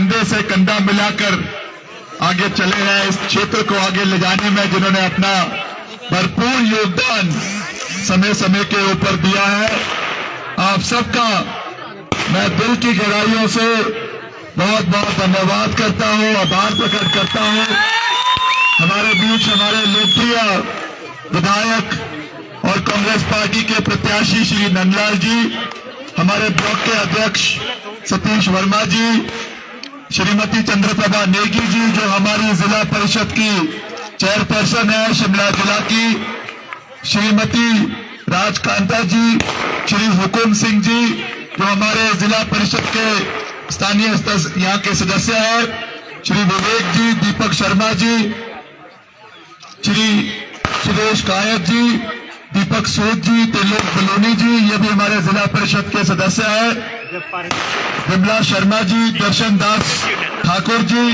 कंधे से कंधा मिलाकर आगे चले हैं, इस क्षेत्र को आगे ले जाने में जिन्होंने अपना भरपूर योगदान समय समय के ऊपर दिया है। आप सबका मैं दिल की गहराइयों से बहुत बहुत धन्यवाद करता हूं, आभार प्रकट करता हूं। हमारे बीच हमारे लोकप्रिय विधायक और कांग्रेस पार्टी के प्रत्याशी श्री नंदलाल जी, हमारे ब्लॉक के अध्यक्ष सतीश वर्मा जी, श्रीमती चंद्रप्रभा नेगी जी जो हमारी जिला परिषद की चेयरपर्सन है शिमला जिला की, श्रीमती राजकांता जी, श्री हुकुम सिंह जी जो हमारे जिला परिषद के स्थानीय स्तर यहाँ के सदस्य हैं, श्री विवेक जी, दीपक शर्मा जी, श्री सुरेश कायत जी, दीपक सूद जी, त्रिलोक बलोनी जी, ये भी हमारे जिला परिषद के सदस्य हैं, विमला शर्मा जी, दर्शन दास ठाकुर जी,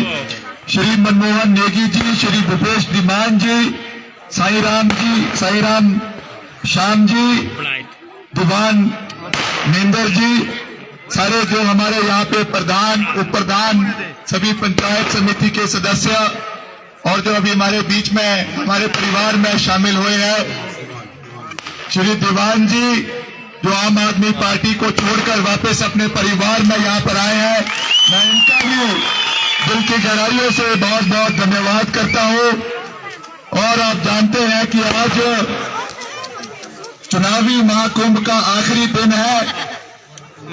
श्री मनमोहन नेगी जी, श्री भूपेश धीमान जी, साईराम श्याम जी, दीवान नेंदर जी, सारे जो हमारे यहाँ पे प्रधान उप प्रधान सभी पंचायत समिति के सदस्य और जो अभी हमारे बीच में हमारे परिवार में शामिल हुए हैं, श्री दीवान जी जो आम आदमी पार्टी को छोड़कर वापस अपने परिवार में यहाँ पर आए हैं, मैं इनका भी दिल की गहराइयों से बहुत बहुत धन्यवाद करता हूँ। और आप जानते हैं कि आज चुनावी महाकुंभ का आखिरी दिन है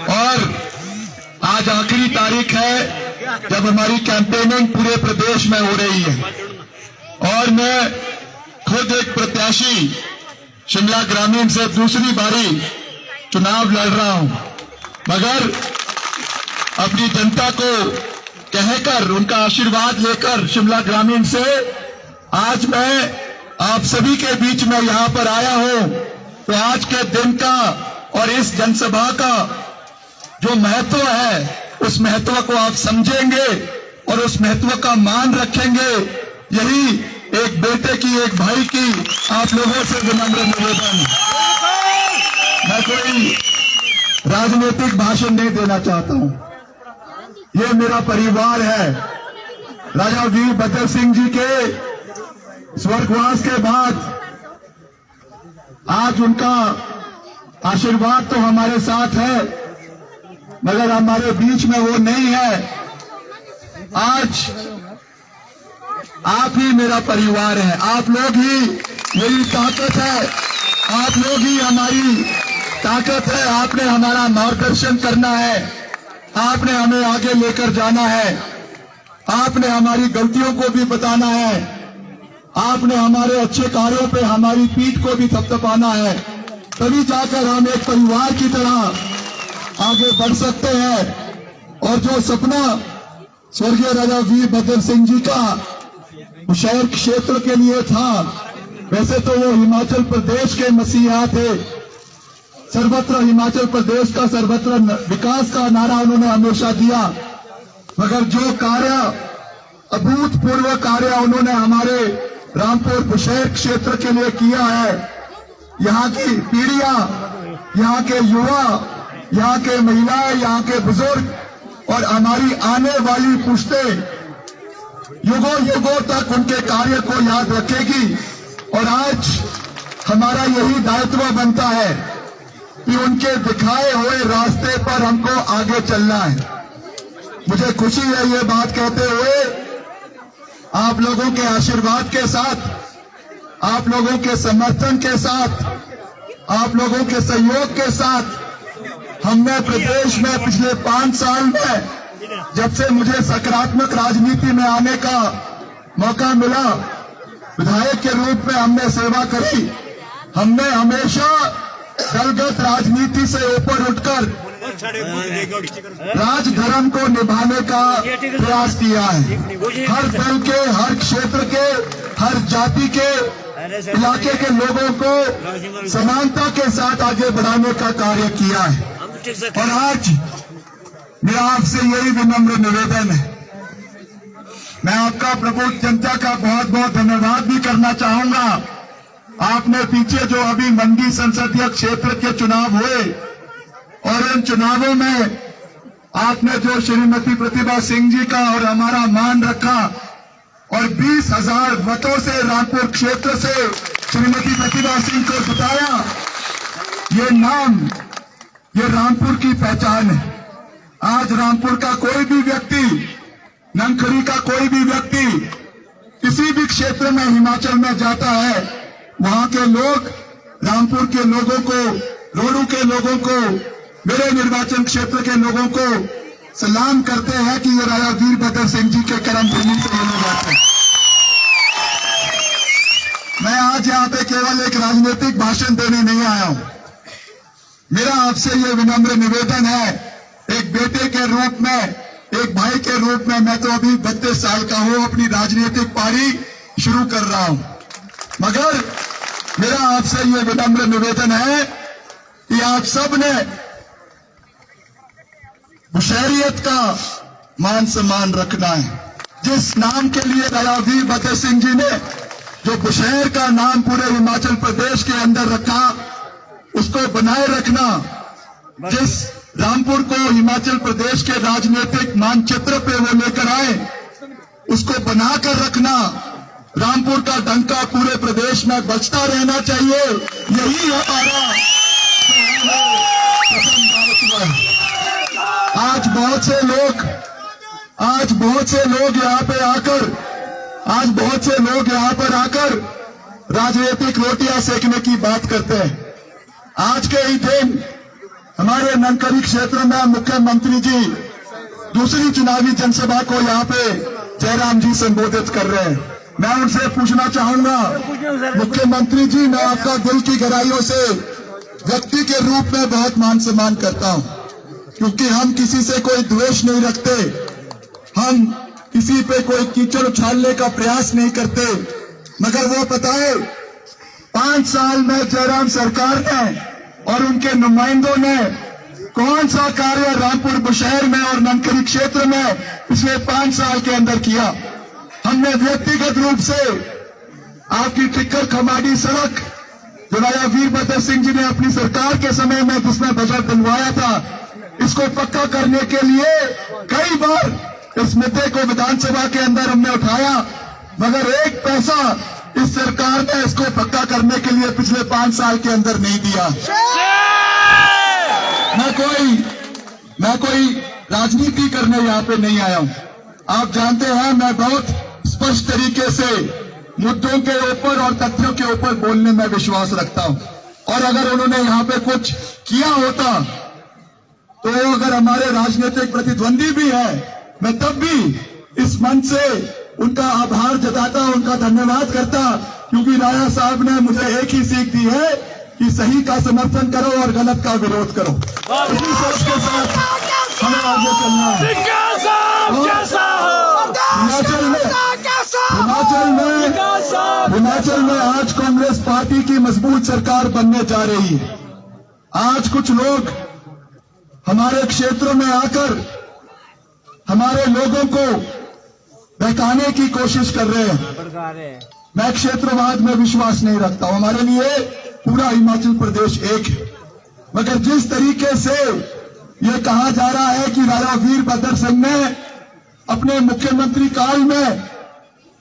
और आज आखिरी तारीख है जब हमारी कैंपेनिंग पूरे प्रदेश में हो रही है। और मैं खुद एक प्रत्याशी शिमला ग्रामीण से दूसरी बारी चुनाव लड़ रहा हूं, मगर अपनी जनता को कहकर उनका आशीर्वाद लेकर शिमला ग्रामीण से आज मैं आप सभी के बीच में यहां पर आया हूं। तो आज के दिन का और इस जनसभा का जो महत्व है उस महत्व को आप समझेंगे और उस महत्व का मान रखेंगे। यही एक बेटे की, एक भाई की आप लोगों से विनम्र निवेदन। मैं कोई राजनीतिक भाषण नहीं देना चाहता हूं, ये मेरा परिवार है। राजा वीरभद्र सिंह जी के स्वर्गवास के बाद आज उनका आशीर्वाद तो हमारे साथ है, मगर हमारे बीच में वो नहीं है। आज आप ही मेरा परिवार है, आप लोग ही मेरी ताकत है, आप लोग ही हमारी ताकत है। आपने हमारा मार्गदर्शन करना है, आपने हमें आगे लेकर जाना है, आपने हमारी गलतियों को भी बताना है, आपने हमारे अच्छे कार्यों पे हमारी पीठ को भी थपथपाना है, तभी जाकर हम एक परिवार की तरह आगे बढ़ सकते हैं। और जो सपना स्वर्गीय राजा वीरभद्र सिंह जी का बुशहर क्षेत्र के लिए था, वैसे तो वो हिमाचल प्रदेश के मसीहा थे, सर्वत्र हिमाचल प्रदेश का सर्वत्र विकास का नारा उन्होंने हमेशा दिया, मगर जो कार्य अभूतपूर्व कार्य उन्होंने हमारे रामपुर बुशहर क्षेत्र के लिए किया है, यहाँ की पीढ़ियां, यहाँ के युवा, यहाँ के महिलाएं, यहाँ के बुजुर्ग और हमारी आने वाली पुश्तें युगों युगों तक उनके कार्य को याद रखेगी। और आज हमारा यही दायित्व बनता है कि उनके दिखाए हुए रास्ते पर हमको आगे चलना है। मुझे खुशी है ये बात कहते हुए, आप लोगों के आशीर्वाद के साथ, आप लोगों के समर्थन के साथ, आप लोगों के सहयोग के साथ हमने प्रदेश में पिछले 5 साल में, जब से मुझे सकारात्मक राजनीति में आने का मौका मिला, विधायक के रूप में हमने सेवा करी। हमने हमेशा दलगत राजनीति से ऊपर उठकर राजधर्म को निभाने का प्रयास किया है। हर दल के, हर क्षेत्र के, हर जाति के, इलाके के लोगों को समानता के साथ आगे बढ़ाने का कार्य किया है। और आज मेरा आपसे यही विनम्र निवेदन है, मैं आपका प्रबुद्ध जनता का बहुत बहुत धन्यवाद भी करना चाहूंगा। आपने पीछे जो अभी मंडी संसदीय क्षेत्र के चुनाव हुए और इन चुनावों में आपने जो श्रीमती प्रतिभा सिंह जी का और हमारा मान रखा और 20,000 वोटों से रामपुर क्षेत्र से श्रीमती प्रतिभा सिंह को जिताया, ये नाम, ये रामपुर की पहचान है। आज रामपुर का कोई भी व्यक्ति, ननखरी का कोई भी व्यक्ति किसी भी क्षेत्र में हिमाचल में जाता है, वहां के लोग रामपुर के लोगों को, रोहडू के लोगों को, मेरे निर्वाचन क्षेत्र के लोगों को सलाम करते हैं कि ये राजा वीरभद्र सिंह जी के कर्म भूमि से ये लोग आते हैं। मैं आज यहाँ पे केवल एक राजनीतिक भाषण देने नहीं आया हूं। मेरा आपसे ये विनम्र निवेदन है, एक बेटे के रूप में, एक भाई के रूप में, मैं तो अभी 32 साल का हूं, अपनी राजनीतिक पारी शुरू कर रहा हूं, मगर मेरा आपसे ये विनम्र निवेदन है कि आप सब ने बुशहरियत का मान सम्मान रखना है। जिस नाम के लिए राजा वीरभद्र सिंह जी ने जो बुशहर का नाम पूरे हिमाचल प्रदेश के अंदर रखा, उसको बनाए रखना। जिस रामपुर को हिमाचल प्रदेश के राजनीतिक मानचित्र पे वो लेकर आए, उसको बनाकर रखना। रामपुर का डंका पूरे प्रदेश में बजता रहना चाहिए, यही हमारा आज बहुत से लोग यहाँ पर आकर राजनीतिक रोटियां सेकने की बात करते हैं। आज के ही दिन हमारे ननखरी क्षेत्र में मुख्यमंत्री जी दूसरी चुनावी जनसभा को यहाँ पे जयराम जी संबोधित कर रहे हैं। मैं उनसे पूछना चाहूंगा, मुख्यमंत्री जी, मैं आपका दिल की गहराइयों से व्यक्ति के रूप में बहुत मान सम्मान करता हूं, क्योंकि हम किसी से कोई द्वेष नहीं रखते, हम किसी पे कोई कीचड़ उछालने का प्रयास नहीं करते। मगर वो बताए, 5 साल में जयराम सरकार ने और उनके नुमाइंदों ने कौन सा कार्य रामपुर बुशहर में और ननखरी क्षेत्र में पिछले 5 साल के अंदर किया। हमने व्यक्तिगत रूप से आपकी टिक्कर खमाड़ी सड़क जो राजा वीरभद्र सिंह जी ने अपनी सरकार के समय में जिसमें बजट दिलवाया था, इसको पक्का करने के लिए कई बार इस मुद्दे को विधानसभा के अंदर हमने उठाया, मगर एक पैसा इस सरकार ने इसको पक्का करने के लिए पिछले 5 साल के अंदर नहीं दिया। मैं कोई राजनीति करने यहाँ पे नहीं आया हूं। आप जानते हैं, मैं बहुत स्पष्ट तरीके से मुद्दों के ऊपर और तथ्यों के ऊपर बोलने में विश्वास रखता हूं। और अगर उन्होंने यहाँ पे कुछ किया होता, तो अगर हमारे राजनीतिक प्रतिद्वंदी भी है, मैं तब भी इस मंच से उनका आभार जताता, उनका धन्यवाद करता, क्योंकि राजा साहब ने मुझे एक ही सीख दी है कि सही का समर्थन करो और गलत का विरोध करो। इसी सोच के साथ हमें आगे चलना है। हिमाचल में आज कांग्रेस पार्टी की मजबूत सरकार बनने जा रही है। आज कुछ लोग हमारे क्षेत्र में आकर हमारे लोगों को बहकाने की कोशिश कर रहे हैं। मैं क्षेत्रवाद में विश्वास नहीं रखता हूं। हमारे लिए पूरा हिमाचल प्रदेश एक है, मगर जिस तरीके से ये कहा जा रहा है कि राजा वीरभद्र सिंह ने अपने मुख्यमंत्री काल में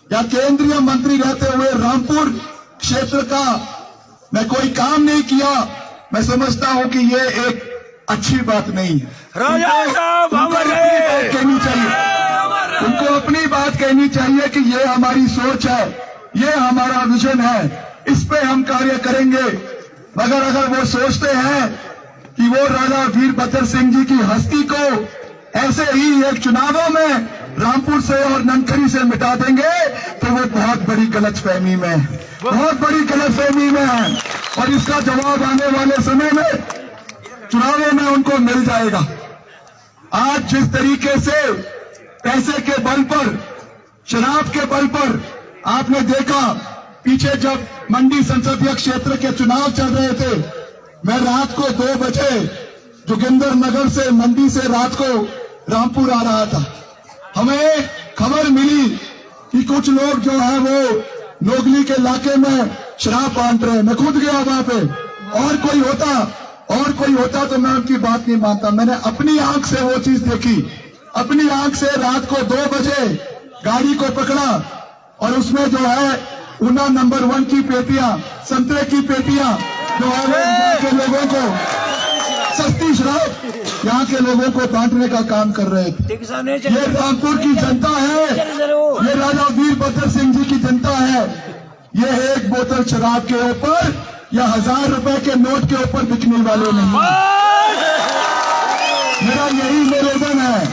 या केंद्रीय मंत्री रहते हुए रामपुर क्षेत्र का मैं कोई काम नहीं किया, मैं समझता हूं कि ये एक अच्छी बात नहीं है। उनको अपनी बात कहनी चाहिए कि ये हमारी सोच है, ये हमारा विजन है, इस पे हम कार्य करेंगे। मगर अगर वो सोचते हैं कि वो राजा वीरभद्र सिंह जी की हस्ती को ऐसे ही एक चुनावों में रामपुर से और ननखरी से मिटा देंगे, तो वो बहुत बड़ी गलतफहमी में है, बहुत बड़ी गलतफहमी में है। और इसका जवाब आने वाले समय में चुनावों में उनको मिल जाएगा। आज जिस तरीके से पैसे के बल पर, शराब के बल पर आपने देखा, पीछे जब मंडी संसदीय क्षेत्र के चुनाव चल रहे थे, मैं रात को 2 बजे जोगिंदर नगर से, मंडी से रात को रामपुर आ रहा था। हमें खबर मिली कि कुछ लोग जो है वो नोगली के इलाके में शराब बांट रहे हैं। मैं खुद गया वहां पे, और कोई होता और कोई होता तो मैं उनकी बात नहीं मानता। मैंने अपनी आंख से वो चीज देखी, अपनी आंख से रात को 2 बजे गाड़ी को पकड़ा और उसमें जो है ऊना नंबर 1 की पेटियां, संतरे की पेटियां जो है यहाँ के लोगों को सस्ती शराब यहाँ के लोगों को बांटने का काम कर रहे थे। ये रामपुर की जनता है, ये राजा वीरभद्र सिंह जी की जनता है। ये एक बोतल शराब के ऊपर या 1000 रुपए के नोट के ऊपर बिकने वाले नहीं। मेरा यही निवेदन है,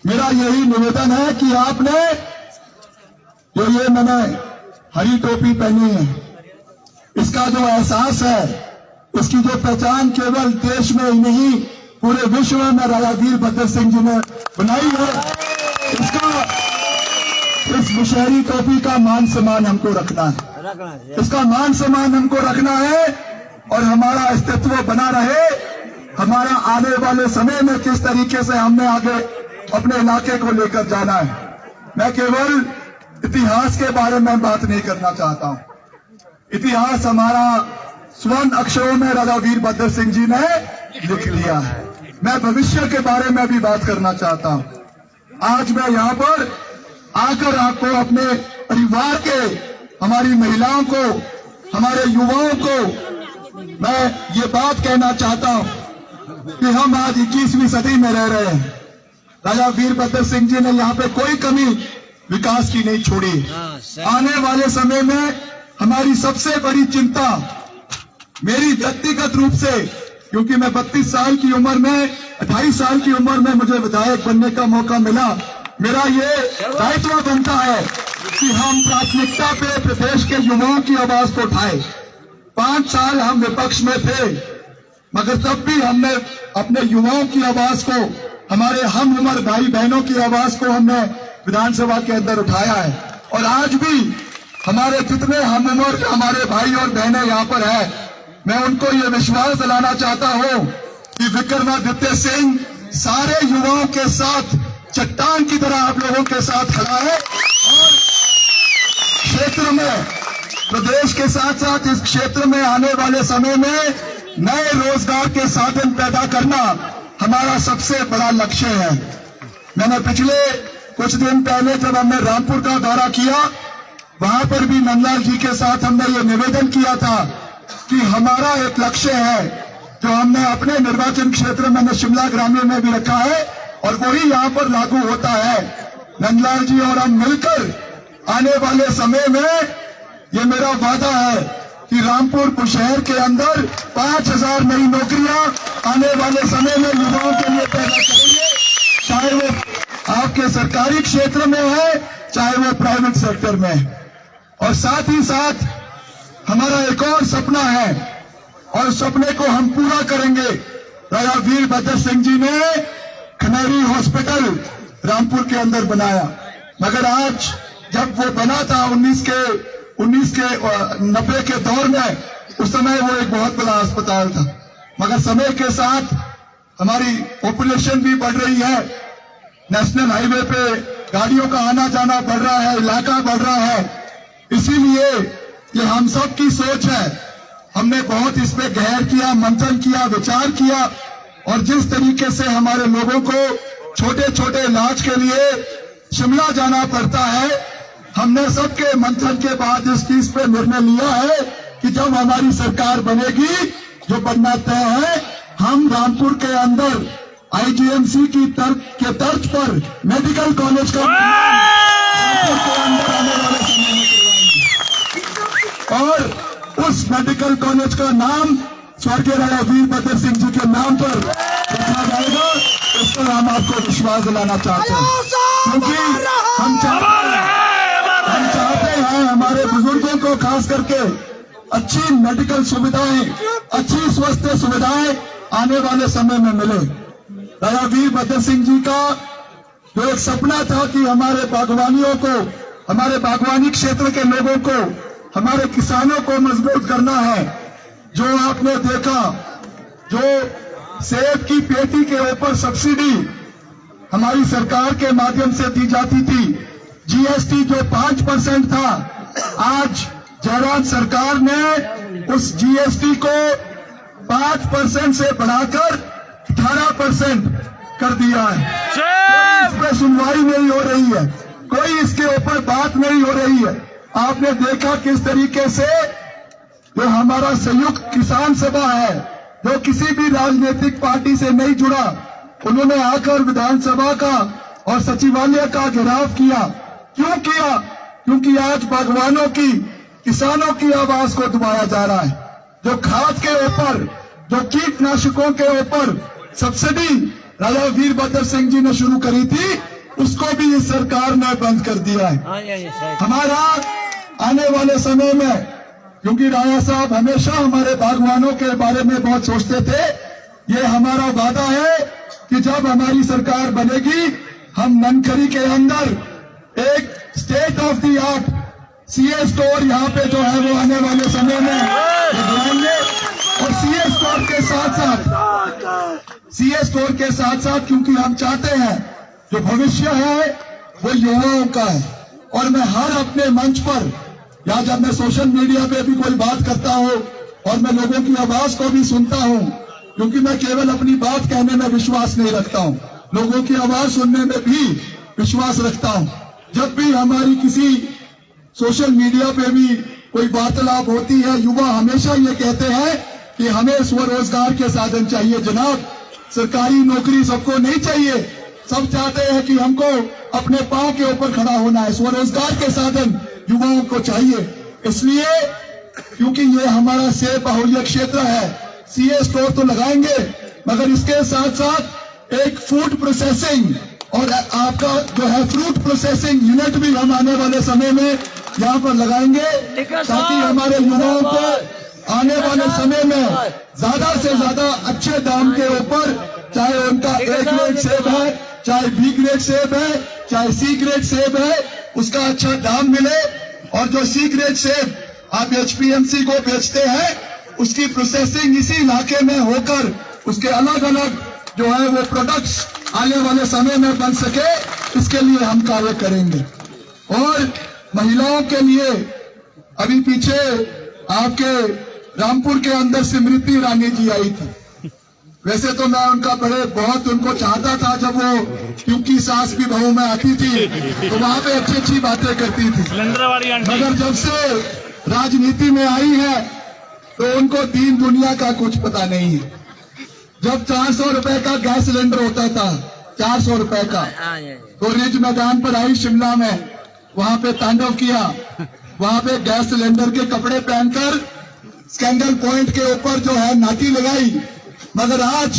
मेरा यही निवेदन है कि आपने जो ये मैंने हरी टोपी पहनी है, इसका जो एहसास है, इसकी जो पहचान केवल देश में ही नहीं पूरे विश्व में राजा वीरभद्र सिंह जी ने बनाई है, इस मुशहरी टोपी का मान सम्मान हमको रखना है, इसका मान सम्मान हमको रखना है और हमारा अस्तित्व बना रहे। हमारा आने वाले समय में किस तरीके से हमने आगे अपने इलाके को लेकर जाना है। मैं केवल इतिहास के बारे में बात नहीं करना चाहता हूं, इतिहास हमारा स्वर्ण अक्षरों में राजा वीरभद्र सिंह जी ने लिख लिया है। मैं भविष्य के बारे में भी बात करना चाहता हूं। आज मैं यहाँ पर आकर आपको अपने परिवार के, हमारी महिलाओं को, हमारे युवाओं को मैं ये बात कहना चाहता हूं कि हम आज 21वीं सदी में रह रहे हैं। राजा वीरभद्र सिंह जी ने यहाँ पे कोई कमी विकास की नहीं छोड़ी। आने वाले समय में हमारी सबसे बड़ी चिंता, मेरी व्यक्तिगत रूप से, क्योंकि मैं 32 साल की उम्र में, 28 साल की उम्र में मुझे विधायक बनने का मौका मिला, मेरा ये दायित्व बनता है कि हम प्राथमिकता पे प्रदेश के युवाओं की आवाज को उठाएं। 5 साल हम विपक्ष में थे, मगर तब भी हमने अपने युवाओं की आवाज को, हमारे हम उम्र भाई बहनों की आवाज को हमने विधानसभा के अंदर उठाया है। और आज भी हमारे जितने हम उम्र हमारे भाई और बहनें यहाँ पर है, मैं उनको ये विश्वास दिलाना चाहता हूँ कि विक्रमादित्य सिंह सारे युवाओं के साथ चट्टान की तरह आप लोगों के साथ खड़ा है और क्षेत्र में, प्रदेश के साथ साथ इस क्षेत्र में आने वाले समय में नए रोजगार के साधन पैदा करना हमारा सबसे बड़ा लक्ष्य है। मैंने पिछले कुछ दिन पहले जब हमने रामपुर का दौरा किया, वहां पर भी नंदलाल जी के साथ हमने ये निवेदन किया था कि हमारा एक लक्ष्य है जो हमने अपने निर्वाचन क्षेत्र में शिमला ग्रामीण में भी रखा है और वही यहाँ पर लागू होता है। नंदलाल जी और हम मिलकर आने वाले समय में, ये मेरा वादा है कि रामपुर शहर के अंदर 5000 नई नौकरियां आने वाले समय में युवाओं के लिए पैदा करेंगे, चाहे वो आपके सरकारी क्षेत्र में है, चाहे वो प्राइवेट सेक्टर में। और साथ ही साथ हमारा एक और सपना है और सपने को हम पूरा करेंगे। राजा वीरभद्र सिंह जी ने खनेरी हॉस्पिटल रामपुर के अंदर बनाया, मगर आज जब वो बना था 1990 के दौर में, उस समय वो एक बहुत बड़ा अस्पताल था, मगर समय के साथ हमारी पॉपुलेशन भी बढ़ रही है, नेशनल हाईवे पे गाड़ियों का आना जाना बढ़ रहा है, इलाका बढ़ रहा है, इसीलिए ये हम सब की सोच है। हमने बहुत इस पे गहर किया, मंथन किया, विचार किया और जिस तरीके से हमारे लोगों को छोटे छोटे इलाज के लिए शिमला जाना पड़ता है, हमने सबके मंथन के बाद इस चीज पे निर्णय लिया है कि जब हमारी सरकार बनेगी, जो बनना तय है, हम रामपुर के अंदर आईजीएमसी की तर्ज पर मेडिकल कॉलेज का रामपुर के अंदर आने वाले समय में करवाएंगे और उस मेडिकल कॉलेज का नाम स्वर्गीय राजा वीरभद्र सिंह जी के नाम पर रखा जाएगा। इस पर हम आपको विश्वास दिलाना चाहते हैं, क्योंकि हम चाहते हैं हमारे बुजुर्गों को खास करके अच्छी मेडिकल सुविधाएं, अच्छी स्वास्थ्य सुविधाएं आने वाले समय में मिले। राजा वीरभद्र सिंह जी का जो एक सपना था कि हमारे बागवानियों को, हमारे बागवानी क्षेत्र के लोगों को, हमारे किसानों को मजबूत करना है। जो आपने देखा, जो सेब की पेटी के ऊपर सब्सिडी हमारी सरकार के माध्यम से दी जाती थी, जीएसटी जो 5% था, आज जयराम सरकार ने उस जीएसटी को 5% से बढ़ाकर 18% कर दिया है। इस पर सुनवाई नहीं हो रही है, कोई इसके ऊपर बात नहीं हो रही है। आपने देखा किस तरीके से जो हमारा संयुक्त किसान सभा है, जो किसी भी राजनीतिक पार्टी से नहीं जुड़ा, उन्होंने आकर विधानसभा का और सचिवालय का घेराव किया। क्यों किया? क्योंकि आज बागवानों की, किसानों की आवाज को दबाया जा रहा है। जो खाद के ऊपर, जो कीटनाशकों के ऊपर सब्सिडी राजा वीरभद्र सिंह जी ने शुरू करी थी, उसको भी इस सरकार ने बंद कर दिया है। हमारा आने वाले समय में, क्योंकि राजा साहब हमेशा हमारे बागवानों के बारे में बहुत सोचते थे, ये हमारा वादा है कि जब हमारी सरकार बनेगी, हम ननखरी के अंदर एक state of the art CA store यहाँ पे जो है वो आने वाले समय में लगाएंगे। और सीए स्टोर के साथ साथ क्योंकि हम चाहते हैं जो भविष्य है वो युवाओं का है, और मैं हर अपने मंच पर या जब मैं सोशल मीडिया पे भी कोई बात करता हूँ और मैं लोगों की आवाज को भी सुनता हूँ, क्योंकि मैं केवल अपनी बात कहने में विश्वास नहीं रखता हूँ, लोगों की आवाज सुनने में भी विश्वास रखता हूँ। जब भी हमारी किसी सोशल मीडिया पे भी कोई वार्तालाप होती है, युवा हमेशा ये कहते हैं कि हमें स्वरोजगार के साधन चाहिए। जनाब, सरकारी नौकरी सबको नहीं चाहिए, सब चाहते हैं कि हमको अपने पांव के ऊपर खड़ा होना है। स्वरोजगार के साधन युवाओं को चाहिए, इसलिए क्योंकि ये हमारा सेब बाहुल्य क्षेत्र है, सीए स्टोर तो लगाएंगे, मगर इसके साथ साथ एक फूड प्रोसेसिंग और आपका जो है फ्रूट प्रोसेसिंग यूनिट भी हम आने वाले समय में यहाँ पर लगाएंगे, ताकि हमारे युवाओं को आने वाले समय में ज्यादा से ज्यादा अच्छे दाम के ऊपर, चाहे उनका ए ग्रेड सेब है, चाहे बी ग्रेड सेब है, चाहे सी ग्रेड सेब है, उसका अच्छा दाम मिले। और जो सी ग्रेड सेब आप एचपीएमसी को बेचते हैं, उसकी प्रोसेसिंग इसी इलाके में होकर उसके अलग अलग जो है वो प्रोडक्ट्स आने वाले समय में बन सके, इसके लिए हम कार्य करेंगे। और महिलाओं के लिए अभी पीछे आपके रामपुर के अंदर स्मृति ईरानी जी आई थी। वैसे तो मैं उनका बहुत उनको चाहता था, जब वो क्योंकि सास भी बहू में आती थी तो वहां पे अच्छी अच्छी बातें करती थी, मगर जब से राजनीति में आई है तो उनको दीन दुनिया का कुछ पता नहीं है। जब 400 रुपए का गैस सिलेंडर होता था, 400 रुपए का, तो रिज मैदान पर आई शिमला में, वहां पे तांडव किया, वहां पे गैस सिलेंडर के कपड़े पहनकर स्कैंडल पॉइंट के ऊपर जो है नाटी लगाई। मगर आज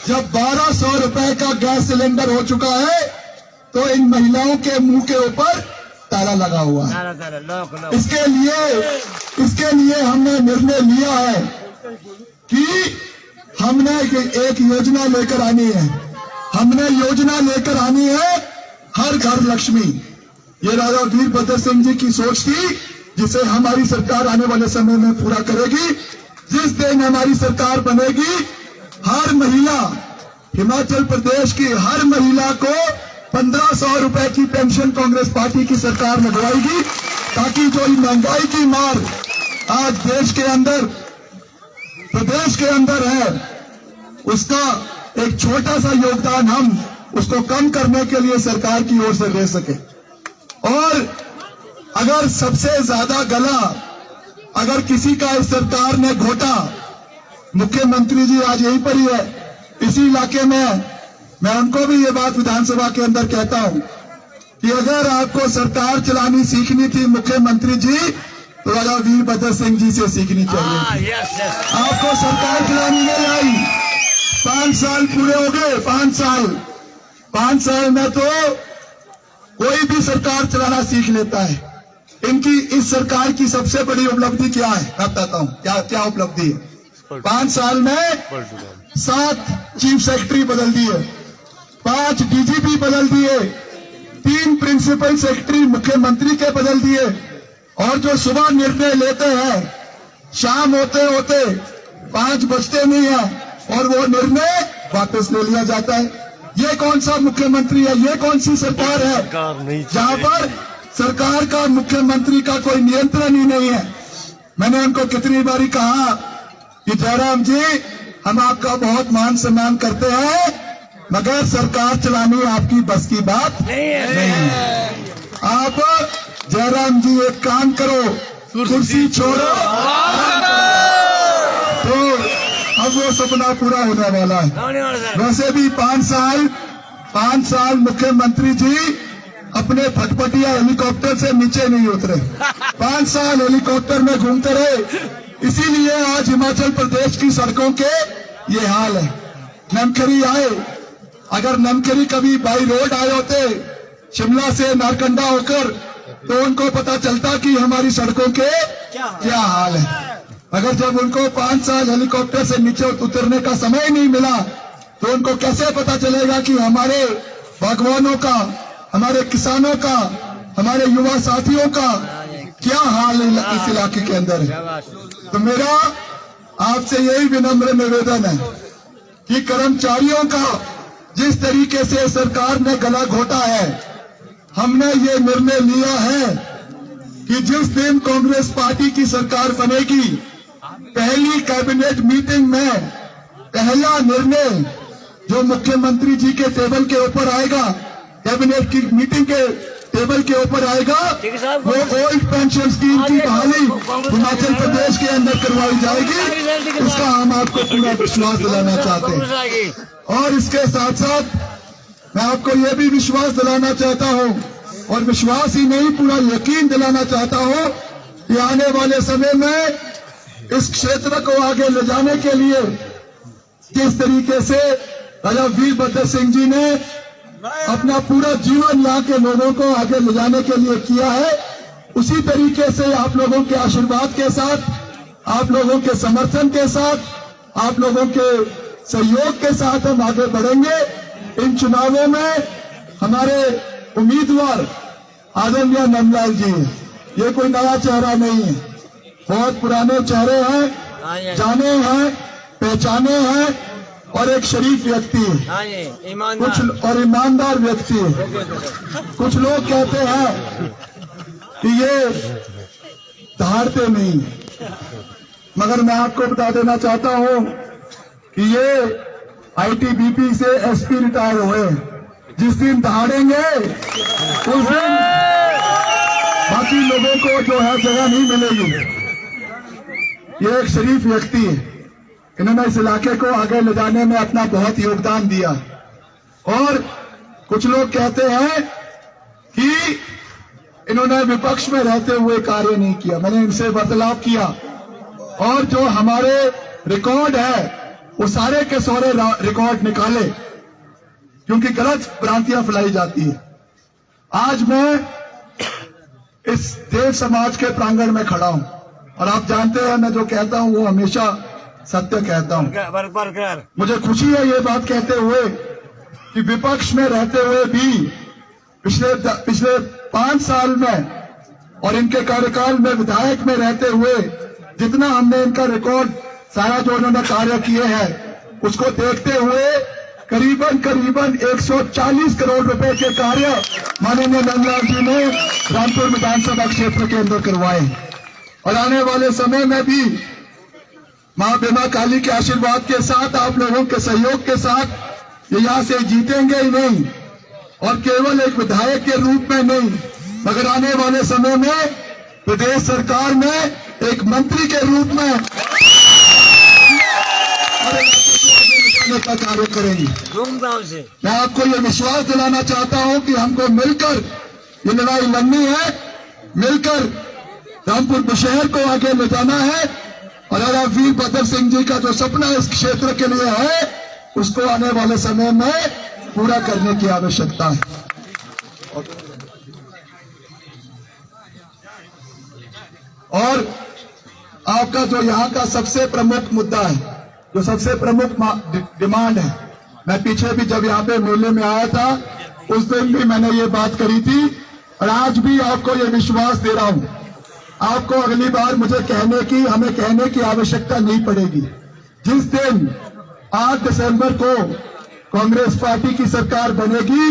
जब 1200 रुपए का गैस सिलेंडर हो चुका है, तो इन महिलाओं के मुंह के ऊपर ताला लगा हुआ है। इसके लिए हमने निर्णय लिया है कि हमने एक योजना लेकर आनी है। हमने योजना लेकर आनी है हर घर लक्ष्मी। ये राजा वीरभद्र सिंह जी की सोच थी, जिसे हमारी सरकार आने वाले समय में पूरा करेगी। जिस दिन हमारी सरकार बनेगी, हर महिला, हिमाचल प्रदेश की हर महिला को 1500 रुपए की पेंशन कांग्रेस पार्टी की सरकार लगवाएगी, ताकि जो महंगाई की मार आज देश के अंदर, प्रदेश के अंदर है, उसका एक छोटा सा योगदान हम उसको कम करने के लिए सरकार की ओर से दे सके। और अगर सबसे ज्यादा गला अगर किसी का इस सरकार ने घोटा, मुख्यमंत्री जी आज यहीं पर ही है इसी इलाके में, मैं उनको भी ये बात विधानसभा के अंदर कहता हूं कि अगर आपको सरकार चलानी सीखनी थी मुख्यमंत्री जी, तो राजा वीरभद्र सिंह जी से सीखनी चाहिए। आपको सरकार चलानी नहीं आई, 5 साल पूरे हो गए, 5 साल में तो कोई भी सरकार चलाना सीख लेता है। इनकी इस सरकार की सबसे बड़ी उपलब्धि क्या है, मैं बताता हूँ क्या उपलब्धि है। 5 साल में 7 चीफ सेक्रेटरी बदल दिए, 5 डीजीपी बदल दिए, 3 प्रिंसिपल सेक्रेटरी मुख्यमंत्री के बदल दिए, और जो सुबह निर्णय लेते हैं शाम होते होते 5 बजते नहीं है और वो निर्णय वापस ले लिया जाता है। ये कौन सा मुख्यमंत्री है, ये कौन सी सरकार है जहां पर सरकार का, मुख्यमंत्री का कोई नियंत्रण ही नहीं है। मैंने उनको कितनी बारी कहा कि कि जयराम जी हम आपका बहुत मान सम्मान करते हैं, मगर सरकार चलानी आपकी बस की बात नहीं है। आप जयराम जी एक काम करो, कुर्सी छोड़ो, तो अब वो सपना पूरा होने वाला है। वैसे भी 5 साल मुख्यमंत्री जी अपने फटफटिया हेलीकॉप्टर से नीचे नहीं उतरे, 5 साल हेलीकॉप्टर में घूमते रहे। इसीलिए आज हिमाचल प्रदेश की सड़कों के ये हाल है। नमखरी आए, अगर नमखरी कभी बाई रोड आए होते शिमला से नारकंडा होकर, तो उनको पता चलता कि हमारी सड़कों के क्या हाल है। अगर जब उनको 5 साल हेलीकॉप्टर से नीचे उतरने का समय नहीं मिला, तो उनको कैसे पता चलेगा कि हमारे बागवानों का, हमारे किसानों का, हमारे युवा साथियों का क्या हाल इस इलाके के अंदर है। तो मेरा आपसे यही विनम्र निवेदन है कि कर्मचारियों का जिस तरीके से सरकार ने गला घोटा है, हमने ये निर्णय लिया है कि जिस दिन कांग्रेस पार्टी की सरकार बनेगी, पहली कैबिनेट मीटिंग में पहला निर्णय जो मुख्यमंत्री जी के टेबल के ऊपर आएगा, कैबिनेट की मीटिंग के टेबल के ऊपर आएगा, वो ओल्ड पेंशन स्कीम की बहाली हिमाचल प्रदेश के अंदर करवाई जाएगी। इसका हम आपको पूरा विश्वास दिलाना चाहते हैं। और इसके साथ साथ मैं आपको यह भी विश्वास दिलाना चाहता हूं, और विश्वास ही नहीं पूरा यकीन दिलाना चाहता हूं कि आने वाले समय में इस क्षेत्र को आगे ले जाने के लिए जिस तरीके से राजा वीरभद्र सिंह जी ने अपना पूरा जीवन यहाँ के लोगों को आगे ले जाने के लिए किया है, उसी तरीके से आप लोगों के आशीर्वाद के साथ, आप लोगों के समर्थन के साथ, आप लोगों के सहयोग के साथ हम आगे बढ़ेंगे। इन चुनावों में हमारे उम्मीदवार आदरणीय नंदलाल जी, ये कोई नया चेहरा नहीं है, बहुत पुराने चेहरे हैं, जाने हैं, पहचाने हैं, और एक शरीफ व्यक्ति है, कुछ और ईमानदार व्यक्ति है। कुछ लोग कहते हैं कि ये धारते नहीं, मगर मैं आपको बता देना चाहता हूं कि ये आईटीबीपी से एसपी रिटायर हुए। जिस दिन दहाड़ेंगे उस दिन बाकी लोगों को जो है जगह नहीं मिलेगी। ये एक शरीफ व्यक्ति है, इन्होंने इस इलाके को आगे ले जाने में अपना बहुत योगदान दिया। और कुछ लोग कहते हैं कि इन्होंने विपक्ष में रहते हुए कार्य नहीं किया। मैंने इनसे वार्तालाप किया, और जो हमारे रिकॉर्ड है वो सारे के सारे रिकॉर्ड निकाले, क्योंकि गलत भ्रांतियां फैलाई जाती है। आज मैं इस देव समाज के प्रांगण में खड़ा हूं, और आप जानते हैं मैं जो कहता हूं वो हमेशा सत्य कहता हूं। मुझे खुशी है ये बात कहते हुए कि विपक्ष में रहते हुए भी पिछले 5 साल में और इनके कार्यकाल में विधायक में रहते हुए जितना हमने इनका रिकॉर्ड सारा जो उन्होंने कार्य किए हैं, उसको देखते हुए करीबन 140 करोड़ रुपए के कार्य माननीय नंदलाल जी ने रामपुर विधानसभा क्षेत्र के अंदर करवाए। और आने वाले समय में भी मां बीमा काली के आशीर्वाद के साथ, आप लोगों के सहयोग के साथ ये यहाँ से जीतेंगे ही नहीं, और केवल एक विधायक के रूप में नहीं, मगर आने वाले समय में प्रदेश सरकार में एक मंत्री के रूप में का कार्य करेंगे। धूमधाम से मैं आपको ये विश्वास दिलाना चाहता हूं कि हमको मिलकर ये लड़ाई लड़नी है, मिलकर रामपुर बुशहर को आगे ले जाना है, और राजा वीरभद्र सिंह जी का जो सपना इस क्षेत्र के लिए है, उसको आने वाले समय में पूरा करने की आवश्यकता है। और आपका जो यहाँ का सबसे प्रमुख मुद्दा है, जो सबसे प्रमुख डिमांड है, मैं पीछे भी जब यहाँ पे मेले में आया था उस दिन भी मैंने ये बात करी थी, और आज भी आपको ये विश्वास दे रहा हूं, आपको अगली बार हमें कहने की आवश्यकता नहीं पड़ेगी। जिस दिन 8 दिसंबर को कांग्रेस पार्टी की सरकार बनेगी,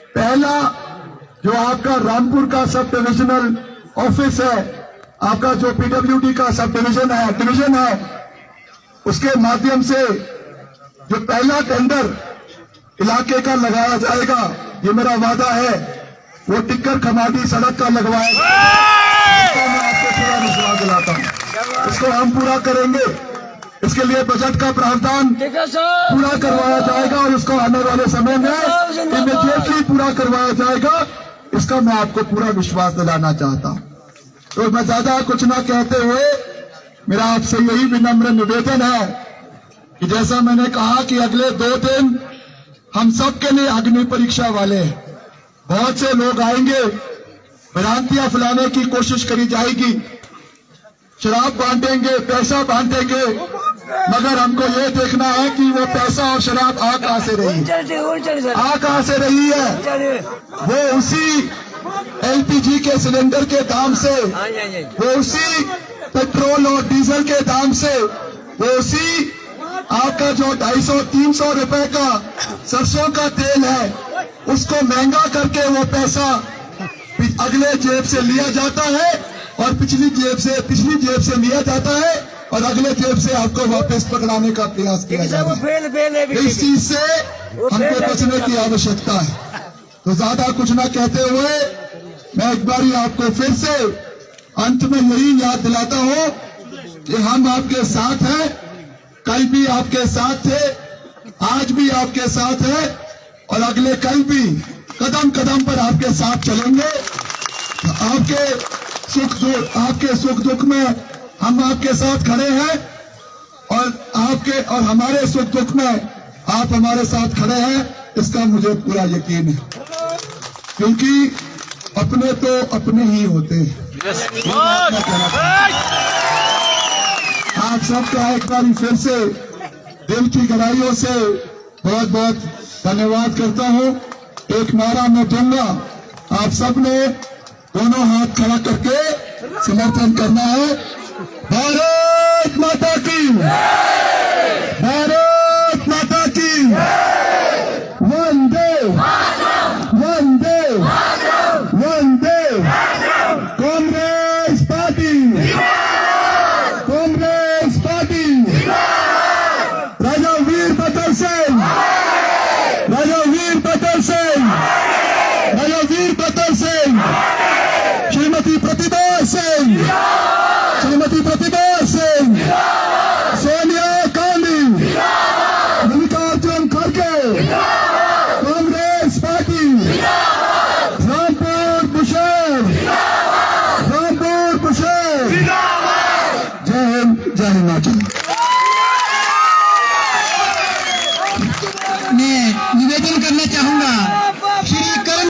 पहला जो आपका रामपुर का सब डिविजनल ऑफिस है, आपका जो पीडब्ल्यूडी का सब डिविजन है, उसके माध्यम से जो पहला टेंडर इलाके का लगाया जाएगा, ये मेरा वादा है, वो टिक्कर खमाडी सड़क का लगवाया जाएगा। मैं आपको पूरा विश्वास दिलाता हूँ, इसको हम पूरा करेंगे। इसके लिए बजट का प्रावधान पूरा करवाया जाएगा और उसको आने वाले समय में इमीडिएटली पूरा करवाया जाएगा। इसका मैं आपको पूरा विश्वास दिलाना चाहता हूँ। तो मैं ज्यादा कुछ ना कहते हुए मेरा आपसे यही विनम्र निवेदन है कि जैसा मैंने कहा कि अगले 2 दिन हम सब के लिए अग्नि परीक्षा वाले हैं। बहुत से लोग आएंगे, भ्रांतियां फैलाने की कोशिश करी जाएगी, शराब बांटेंगे, पैसा बांटेंगे, मगर हमको ये देखना है कि वो पैसा और शराब आ कहां से रही है, आ कहां से रही है। वो उसी एलपीजी के सिलेंडर के दाम से, वो उसी पेट्रोल और डीजल के दाम से, वो उसी आपका जो 250-300 रुपए का सरसों का तेल है, उसको महंगा करके वो पैसा अगले जेब से लिया जाता है और पिछली जेब से लिया जाता है और अगले जेब से आपको वापस पकड़ाने का प्रयास किया जाता है। इस चीज से हमको बचने की आवश्यकता है। तो ज्यादा कुछ ना कहते हुए मैं एक बार आपको फिर से अंत में यही याद दिलाता हूं कि हम आपके साथ हैं, कल भी आपके साथ थे, आज भी आपके साथ है और अगले कल भी कदम कदम पर आपके साथ चलेंगे। आपके सुख दुख में हम आपके साथ खड़े हैं और हमारे सुख दुख में आप हमारे साथ खड़े हैं, इसका मुझे पूरा यकीन है, क्योंकि अपने तो अपने ही होते हैं। आप सबका एक बार फिर से दिल की गहराइयों से बहुत बहुत धन्यवाद करता हूं। एक नारा मैं दूंगा, आप सब ने दोनों हाथ खड़ा करके समर्थन करना है। भारत माता की